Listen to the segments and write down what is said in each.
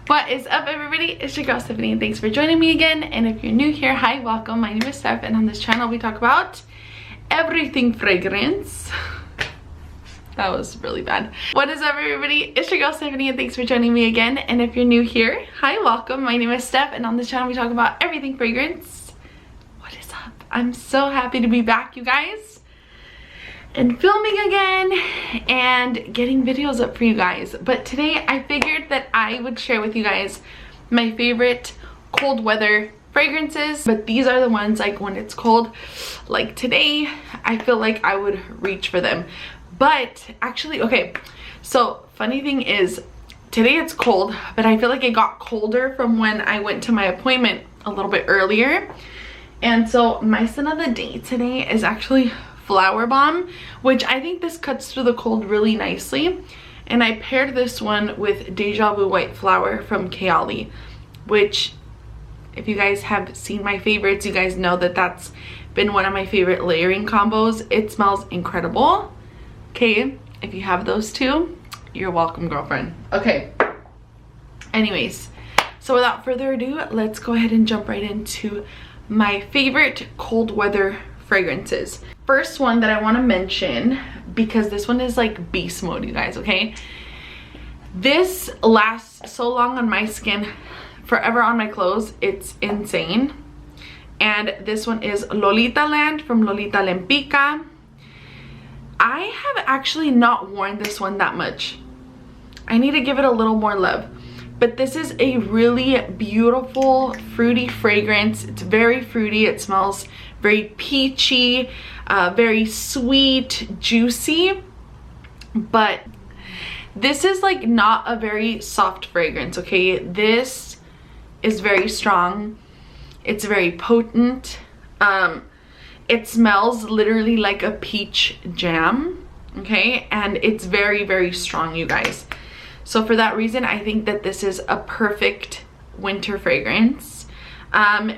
What is up, everybody? It's your girl Stephanie and thanks for joining me again. And if you're new here, hi, welcome. My name is Steph and on this channel we talk about everything fragrance. That was really bad. What is up, everybody? It's your girl Stephanie and thanks for joining me again. And if you're new here, hi, welcome. My name is Steph and on this channel we talk about everything fragrance. What is up? I'm so happy to be back, you guys, and filming again and getting videos up for you guys. But today I figured that I would share with you guys my favorite cold weather fragrances, but these are the ones like when it's cold, like today, I feel like I would reach for them. But actually, okay, so funny thing is today it's cold, but I feel like it got colder from when I went to my appointment a little bit earlier. And so my scent of the day today is actually Flower Bomb, which I think this cuts through the cold really nicely. And I paired this one with Deja Vu White Flower from Kayali, which if you guys have seen my favorites, you guys know that that's been one of my favorite layering combos. It smells incredible. Okay, if you have those two, you're welcome, girlfriend. Okay, anyways, so without further ado, let's go ahead and jump right into my favorite cold weather fragrances. First one that I want to mention, because this one is like beast mode, you guys, okay? This lasts so long on my skin, forever on my clothes, it's insane. And this one is Lola Land from Lola Lempica. I have actually not worn this one that much. I need to give it a little more love. But this is a really beautiful fruity fragrance. It's very fruity. It smells very peachy, very sweet, juicy. But this is like not a very soft fragrance, okay? This is very strong. It's very potent. It smells literally like a peach jam, okay? And it's very, very strong, you guys. So for that reason, I think that this is a perfect winter fragrance.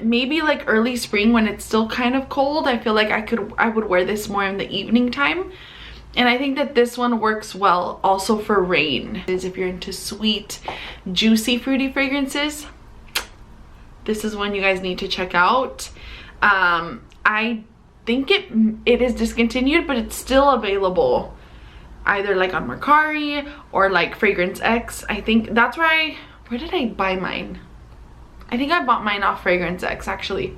Maybe like early spring when it's still kind of cold, I feel like I would wear this more in the evening time. And I think that this one works well also for rain. If you're into sweet, juicy, fruity fragrances, this is one you guys need to check out. I think it is discontinued, but it's still available either like on Mercari or like Fragrance X. I think that's where did I buy mine? I think I bought mine off Fragrance X, actually.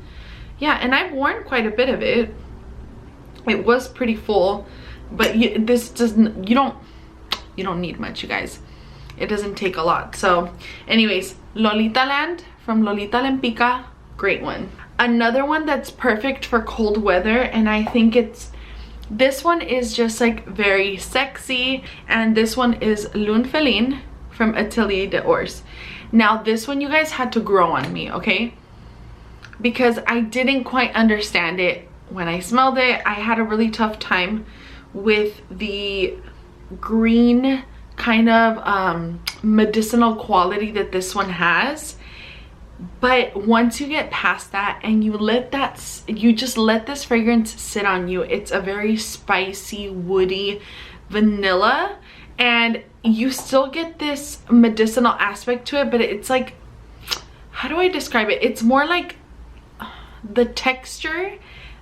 Yeah, and I've worn quite a bit of it. It was pretty full, but you don't need much, you guys. It doesn't take a lot. So anyways, Lola Land from Lola Lempica, great one. Another one that's perfect for cold weather, and I think this one is just like very sexy, and this one is Lundfeline from Atelier d'Ors. Now this one, you guys, had to grow on me, okay? Because I didn't quite understand it when I smelled it. I had a really tough time with the green kind of medicinal quality that this one has. But once you get past that and you just let this fragrance sit on you, it's a very spicy, woody vanilla, and you still get this medicinal aspect to it, but it's like, how do I describe it? It's more like the texture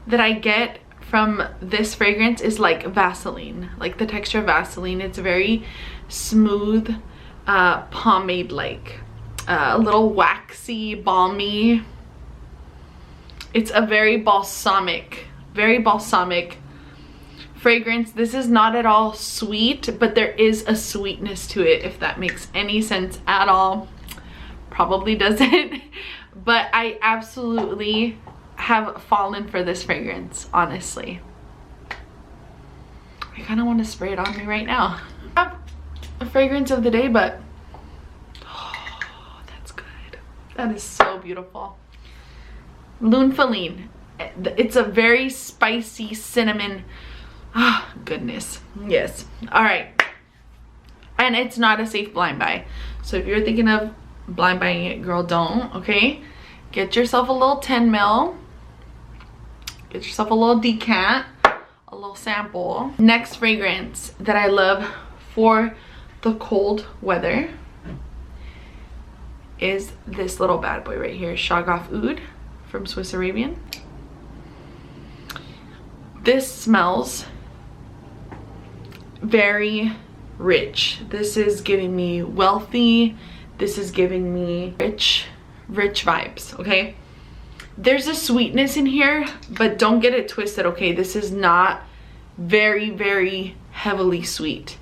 that I get from this fragrance is like Vaseline, like the texture of Vaseline. It's very smooth, pomade-like. A little waxy, balmy. It's a very balsamic fragrance. This is not at all sweet, but there is a sweetness to it, if that makes any sense at all. Probably doesn't. But I absolutely have fallen for this fragrance, honestly. I kind of want to spray it on me right now. I have a fragrance of the day, but that is so beautiful. Lundfeline. It's a very spicy cinnamon. Ah, goodness. Yes. All right. And it's not a safe blind buy. So if you're thinking of blind buying it, girl, don't, okay? Get yourself a little 10 ml. Get yourself a little decant, a little sample. Next fragrance that I love for the cold weather is this little bad boy right here, Shagaf Oud from Swiss Arabian. This smells very rich. This is giving me wealthy. This is giving me rich vibes, okay? There's a sweetness in here, but don't get it twisted, okay? This is not very heavily sweet.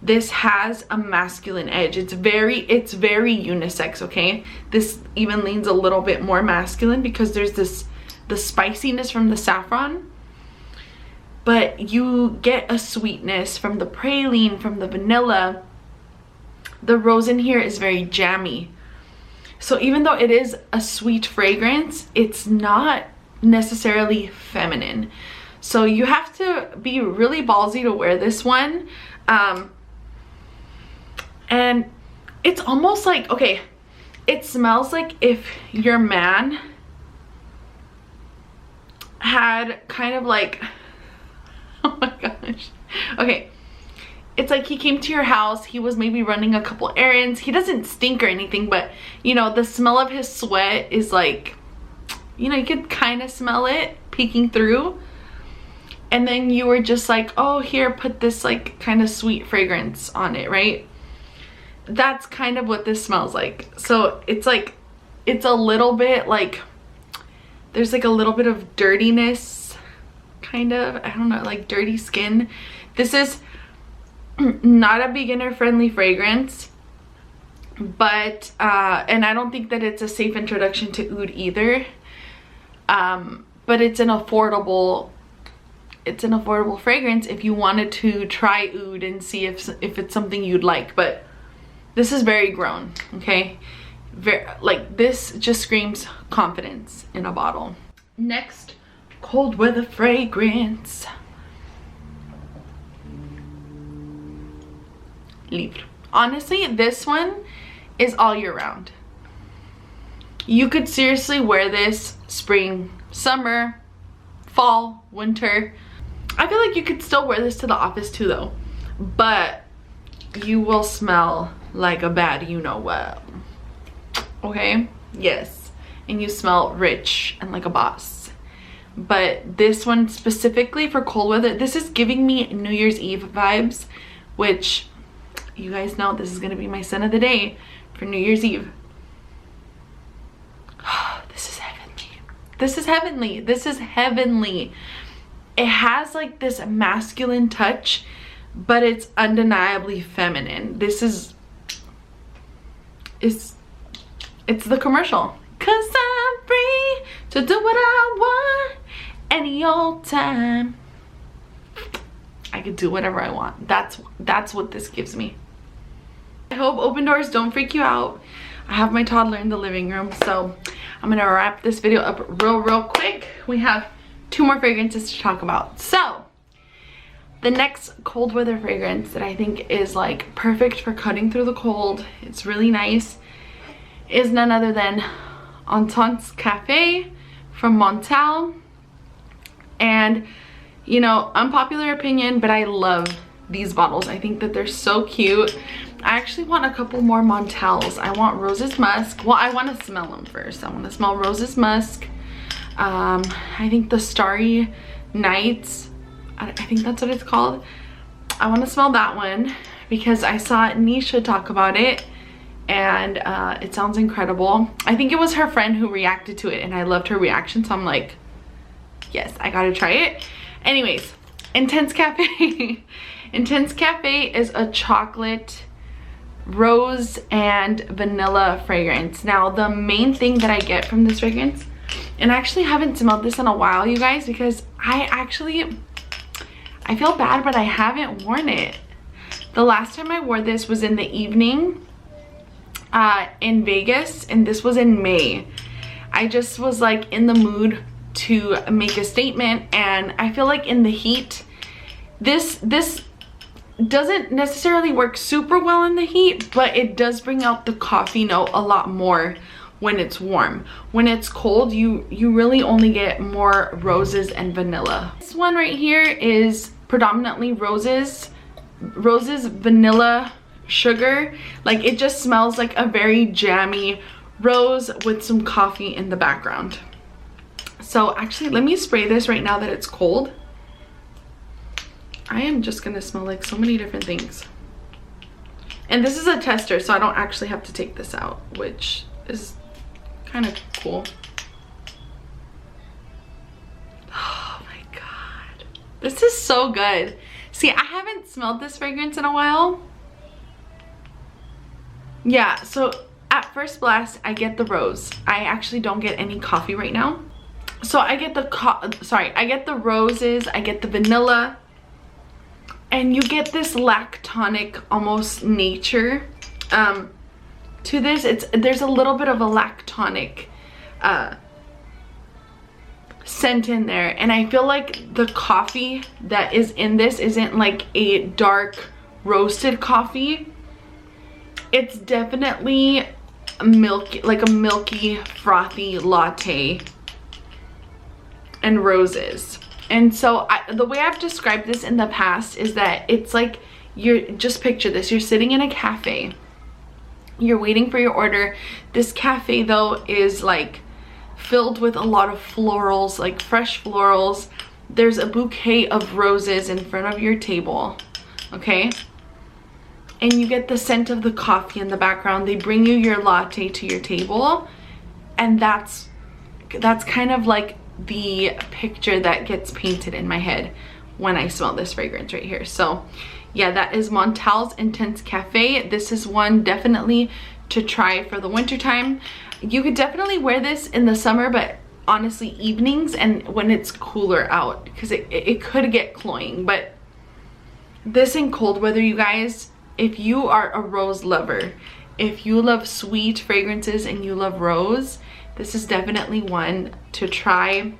This has a masculine edge. It's very unisex, okay? This even leans a little bit more masculine because there's the spiciness from the saffron, but you get a sweetness from the praline, from the vanilla. The rose in here is very jammy. So even though it is a sweet fragrance, it's not necessarily feminine. So you have to be really ballsy to wear this one. And it's almost like, okay, it smells like if your man had kind of like, oh my gosh. Okay, it's like he came to your house, he was maybe running a couple errands. He doesn't stink or anything, but you know, the smell of his sweat is like, you know, you could kind of smell it peeking through. And then you were just like, oh, here, put this like kind of sweet fragrance on it, right? That's kind of what this smells like. So it's like, it's a little bit like, there's like a little bit of dirtiness, kind of, I don't know, like dirty skin. This is not a beginner friendly fragrance, but and I don't think that it's a safe introduction to oud either, but it's an affordable fragrance if you wanted to try oud and see if it's something you'd like. But this is very grown, okay? Very, like, this just screams confidence in a bottle. Next, cold weather fragrance. Livre. Honestly, this one is all year round. You could seriously wear this spring, summer, fall, winter. I feel like you could still wear this to the office too though, but you will smell like a bad you know what, okay? Yes, and you smell rich and like a boss. But this one specifically for cold weather, this is giving me New Year's Eve vibes, which you guys know this is gonna be my scent of the day for New Year's Eve. This is heavenly. This is heavenly. This is heavenly. It has like this masculine touch, but it's undeniably feminine. This is, it's the commercial. 'Cause I'm free to do what I want any old time. I could do whatever I want. That's what this gives me. I hope open doors don't freak you out. I have my toddler in the living room, so I'm gonna wrap this video up real quick. We have 2 more fragrances to talk about. So the next cold weather fragrance that I think is like perfect for cutting through the cold, it's really nice, is none other than Intense Cafe from Montblanc. And you know, unpopular opinion, but I love these bottles. I think that they're so cute. I actually want a couple more Montblancs. I want Roses Musk. Well, I want to smell them first. I want to smell Roses Musk. I think the Starry Nights, I think that's what it's called. I want to smell that one because I saw Nisha talk about it and it sounds incredible. I think it was her friend who reacted to it and I loved her reaction, so I'm like, yes, I gotta try it. Anyways, Intense Cafe. Intense Cafe is a chocolate, rose, and vanilla fragrance. Now, the main thing that I get from this fragrance, and I actually haven't smelled this in a while, you guys, because I feel bad, but I haven't worn it. The last time I wore this was in the evening in Vegas, and this was in May. I just was like in the mood to make a statement, and I feel like in the heat, this doesn't necessarily work super well in the heat, but it does bring out the coffee note a lot more when it's warm. When it's cold, you really only get more roses and vanilla. This one right here is predominantly roses, vanilla, sugar. Like, it just smells like a very jammy rose with some coffee in the background. So actually, let me spray this right now that it's cold. I am just gonna smell like so many different things. And this is a tester, so I don't actually have to take this out, which is kind of cool. Oh my god. This is so good. See, I haven't smelled this fragrance in a while. Yeah, so at first blast, I get the rose. I actually don't get any coffee right now. So I get I get the roses, I get the vanilla, and you get this lactonic almost nature to this. There's a little bit of a lactonic scent in there, and I feel like the coffee that is in this isn't like a dark roasted coffee. It's definitely milky, like a milky frothy latte and roses. And so the way I've described this in the past is that it's like, just picture this, you're sitting in a cafe, you're waiting for your order. This cafe though is like filled with a lot of florals, like fresh florals. There's a bouquet of roses in front of your table, okay? And you get the scent of the coffee in the background. They bring you your latte to your table, and that's kind of like the picture that gets painted in my head when I smell this fragrance right here. So yeah, that is Montal's Intense Cafe. This is one definitely to try for the winter time. You could definitely wear this in the summer, but honestly evenings and when it's cooler out, because it could get cloying. But this in cold weather, you guys, if you are a rose lover, if you love sweet fragrances and you love rose, this is definitely one to try.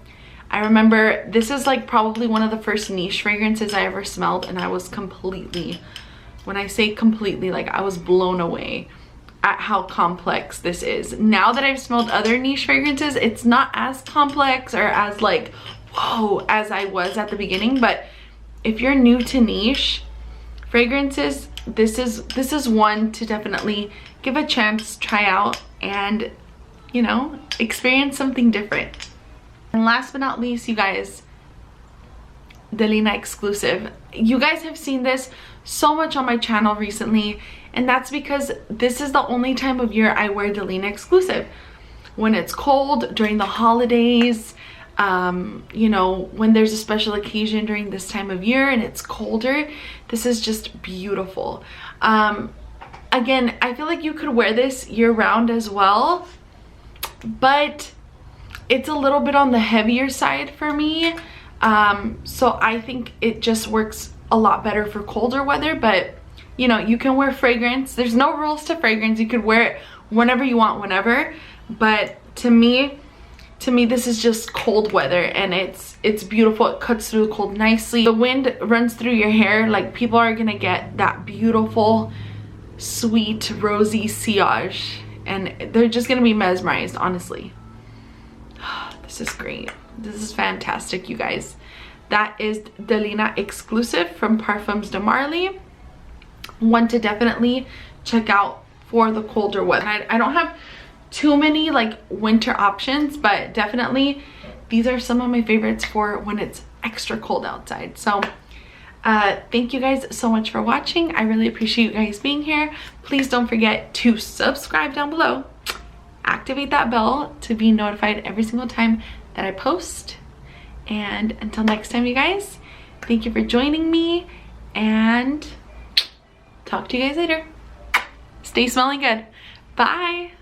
I remember this is like probably one of the first niche fragrances I ever smelled, and I was completely, when I say completely, like I was blown away at how complex this is. Now that I've smelled other niche fragrances, it's not as complex or as like, whoa, as I was at the beginning. But if you're new to niche fragrances, this is one to definitely give a chance, try out, and you know, experience something different. And last but not least, you guys, Delena Exclusive. You guys have seen this so much on my channel recently, and that's because this is the only time of year I wear Delena Exclusive. When it's cold, during the holidays, you know, when there's a special occasion during this time of year and it's colder, this is just beautiful. Again, I feel like you could wear this year-round as well, but it's a little bit on the heavier side for me. So I think it just works a lot better for colder weather. But you know, you can wear fragrance. There's no rules to fragrance. You could wear it whenever you want, whenever. But to me this is just cold weather, and it's beautiful. It cuts through the cold nicely. The wind runs through your hair. Like, people are gonna get that beautiful sweet rosy sillage, and they're just gonna be mesmerized, honestly. This is great. This is fantastic, you guys. That is Delena Exclusive from Perfumes de Marly. One to definitely check out for the colder weather. I don't have too many like winter options, but definitely these are some of my favorites for when it's extra cold outside. So thank you guys so much for watching. I really appreciate you guys being here. Please don't forget to subscribe down below, activate that bell to be notified every single time that I post. And until next time, you guys, thank you for joining me, and talk to you guys later. Stay smelling good. Bye.